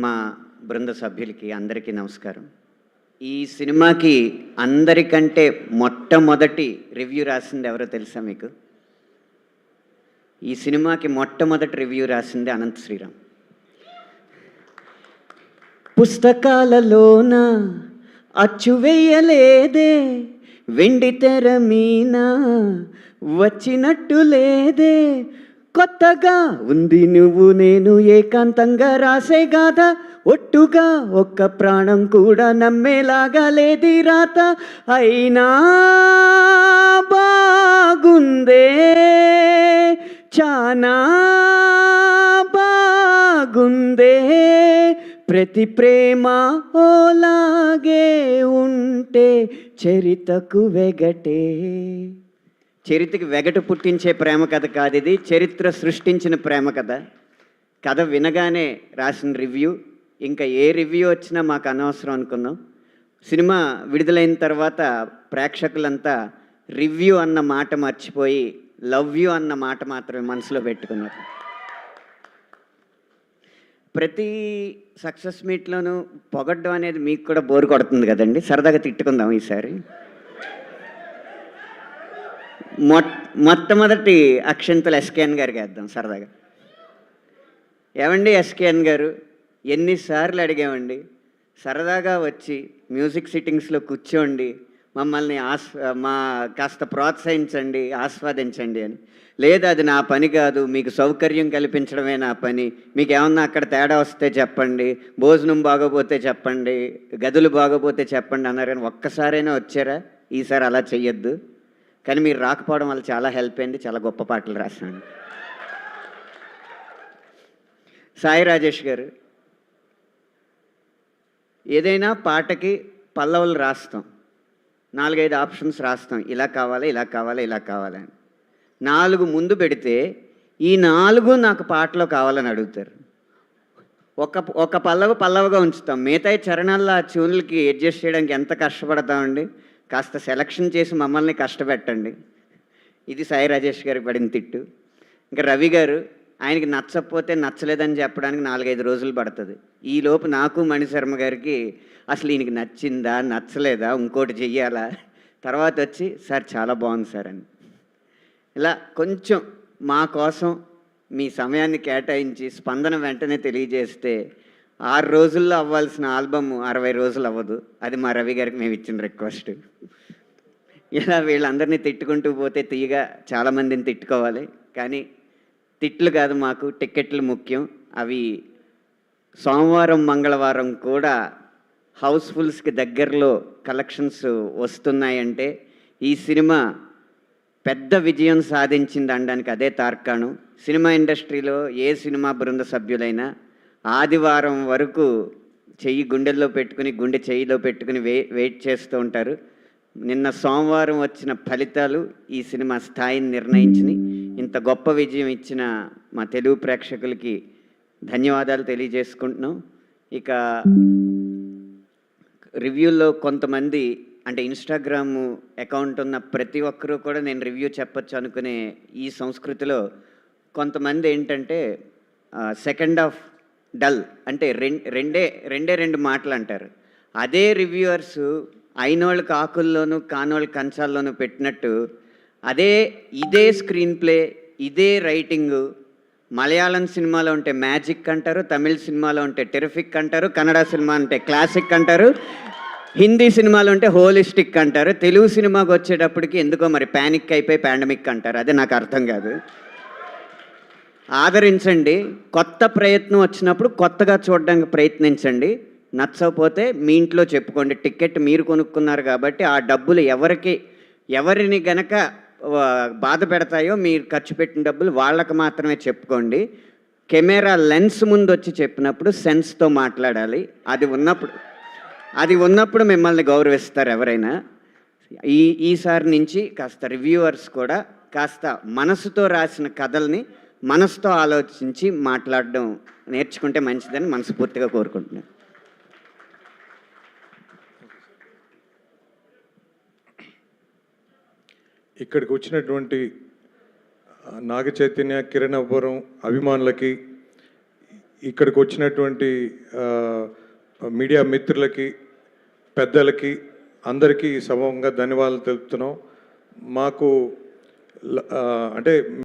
మా బృంద సభ్యులకి అందరికీ నమస్కారం. ఈ సినిమాకి అందరికంటే మొట్టమొదటి రివ్యూ రాసింది ఎవరో తెలుసా మీకు? ఈ సినిమాకి మొట్టమొదటి రివ్యూ రాసింది అనంత్ శ్రీరామ్. పుస్తకాలలోన అచ్చు వేయలేదే, వెండి తెర మీన వచ్చినట్టు లేదే, కొత్తగా ఉంది నువ్వు నేను ఏకాంతంగా రాసే గాథ, ఒట్టుగా ఒక్క ప్రాణం కూడా నమ్మేలాగా లేది రాత, అయినా బాగుందే చానా బాగుందే, ప్రతి ప్రేమ ఓలాగే ఉంటే చరితకు వెగటే. చరిత్రకి వెగటు పుట్టించే ప్రేమ కథ కాదు ఇది, చరిత్ర సృష్టించిన ప్రేమ కథ. కథ వినగానే రాసిన రివ్యూ, ఇంకా ఏ రివ్యూ వచ్చినా మాకు అనవసరం అనుకున్నాం. సినిమా విడుదలైన తర్వాత ప్రేక్షకులంతా రివ్యూ అన్న మాట మర్చిపోయి లవ్ యూ అన్న మాట మాత్రమే మనసులో పెట్టుకున్నారు. ప్రతి సక్సెస్ మీట్లోనూ పొగడ్డం అనేది మీకు కూడా బోరు కొడుతుంది కదండి, సరదాగా తిట్టుకుందాం ఈసారి. మొట్టమొదటి అక్షంతలు ఎస్కేఎన్ గారికి వేద్దాం సరదాగా. ఏమండి ఎస్కేఎన్ గారు, ఎన్నిసార్లు అడిగామండి సరదాగా వచ్చి మ్యూజిక్ సిట్టింగ్స్లో కూర్చోండి, మమ్మల్ని కాస్త ప్రోత్సహించండి, ఆస్వాదించండి అని. లేదు, అది నా పని కాదు, మీకు సౌకర్యం కల్పించడమే నా పని, మీకు ఏమన్నా అక్కడ తేడా వస్తే చెప్పండి, భోజనం బాగోపోతే చెప్పండి, గదులు బాగోపోతే చెప్పండి అన్నారు. కానీ ఒక్కసారైనా వచ్చారా? ఈసారి అలా చెయ్యొద్దు. కానీ మీరు రాకపోవడం వల్ల చాలా హెల్ప్ అయింది, చాలా గొప్ప పాటలు రాశాను. సాయి రాజేష్ గారు, ఏదైనా పాటకి పల్లవులు రాస్తాం, 4-5 ఆప్షన్స్ రాస్తాం, ఇలా కావాలి ఇలా కావాలి ఇలా కావాలని. 4 ముందు పెడితే ఈ 4 నాకు పాటలో కావాలని అడుగుతారు. ఒక పల్లవుగా ఉంచుతాం, మిగతా చరణాల్లో ఆ ట్యూన్లకి అడ్జస్ట్ చేయడానికి ఎంత కష్టపడతామండి. కాస్త సెలక్షన్ చేసి మమ్మల్ని కష్టపెట్టండి. ఇది సాయి రాజేష్ గారికి పడిన తిట్టు. ఇంకా రవి గారు, ఆయనకి నచ్చకపోతే నచ్చలేదని చెప్పడానికి 4-5 రోజులు పడుతుంది. ఈలోపు నాకు మణిశర్మ గారికి అసలు ఈయనకి నచ్చిందా నచ్చలేదా, ఇంకోటి చెయ్యాలా, తర్వాత వచ్చి సార్ చాలా బాగుంది సార్ అని. ఇలా కొంచెం మా కోసం మీ సమయాన్ని కేటాయించి స్పందన వెంటనే తెలియజేస్తే 6 రోజుల్లో అవ్వాల్సిన ఆల్బమ్ 60 రోజులు అవ్వదు. అది మా రవి గారికి మేము ఇచ్చిన రిక్వెస్ట్. ఇలా వీళ్ళందరినీ తిట్టుకుంటూ పోతే తీయగా చాలామందిని తిట్టుకోవాలి, కానీ తిట్లు కాదు, మాకు టికెట్లు ముఖ్యం. అవి సోమవారం మంగళవారం కూడా హౌస్ఫుల్స్కి దగ్గరలో కలెక్షన్స్ వస్తున్నాయంటే ఈ సినిమా పెద్ద విజయం సాధించింది అనడానికి అదే తార్కాణం. సినిమా ఇండస్ట్రీలో ఏ సినిమా బృంద సభ్యులైనా ఆదివారం వరకు చెయ్యి గుండెల్లో పెట్టుకుని గుండె చెయ్యిలో పెట్టుకుని వెయిట్ చేస్తూ ఉంటారు. నిన్న సోమవారం వచ్చిన ఫలితాలు ఈ సినిమా స్థాయిని నిర్ణయించినాయి. ఇంత గొప్ప విజయం ఇచ్చిన మా తెలుగు ప్రేక్షకులకి ధన్యవాదాలు తెలియజేసుకుంటున్నాం. ఇక రివ్యూల్లో కొంతమంది, అంటే ఇన్స్టాగ్రామ్ అకౌంట్ ఉన్న ప్రతి ఒక్కరూ కూడా నేను రివ్యూ చెప్పచ్చు అనుకునే ఈ సంస్కృతిలో కొంతమంది ఏంటంటే సెకండ్ హాఫ్ డల్ అంటే రెండే మాటలు అంటారు. అదే రివ్యూవర్స్ అయినోళ్ళకి ఆకుల్లోనూ కానోళ్ళకి కంచాల్లోనూ పెట్టినట్టు ఇదే స్క్రీన్ ప్లే, ఇదే రైటింగు మలయాళం సినిమాలో ఉంటే మ్యాజిక్ అంటారు, తమిళ సినిమాలో ఉంటే టెరిఫిక్ అంటారు, కన్నడ సినిమా అంటే క్లాసిక్ అంటారు, హిందీ సినిమాలో ఉంటే హోలిస్టిక్ అంటారు, తెలుగు సినిమాకి వచ్చేటప్పటికి ఎందుకో మరి ప్యానిక్ అయిపోయి పాండమిక్ అంటారు. అదే నాకు అర్థం కాదు. ఆదరించండి, కొత్త ప్రయత్నం వచ్చినప్పుడు కొత్తగా చూడడానికి ప్రయత్నించండి. నచ్చకపోతే మీ ఇంట్లో చెప్పుకోండి. టికెట్ మీరు కొనుక్కున్నారు కాబట్టి ఆ డబ్బులు ఎవరిని గనక బాధ పెడతాయో మీరు ఖర్చు పెట్టిన డబ్బులు వాళ్ళకి మాత్రమే చెప్పుకోండి. కెమెరా లెన్స్ ముందు వచ్చి చెప్పినప్పుడు సెన్స్తో మాట్లాడాలి. అది ఉన్నప్పుడు మిమ్మల్ని గౌరవిస్తారు ఎవరైనా. ఈసారి నుంచి కాస్త రివ్యూవర్స్ కూడా కాస్త మనసుతో రాసిన కథల్ని మనసుతో ఆలోచించి మాట్లాడడం నేర్చుకుంటే మంచిదని మనస్ఫూర్తిగా కోరుకుంటున్నాను. ఇక్కడికి వచ్చినటువంటి నాగ చైతన్య, కిరణ్ అబ్బవరం అభిమానులకి ఇక్కడికి వచ్చినటువంటి మీడియా మిత్రులకి, పెద్దలకి అందరికీ సమంగా ధన్యవాదాలు తెలుపుతున్నాం. మాకు అంటే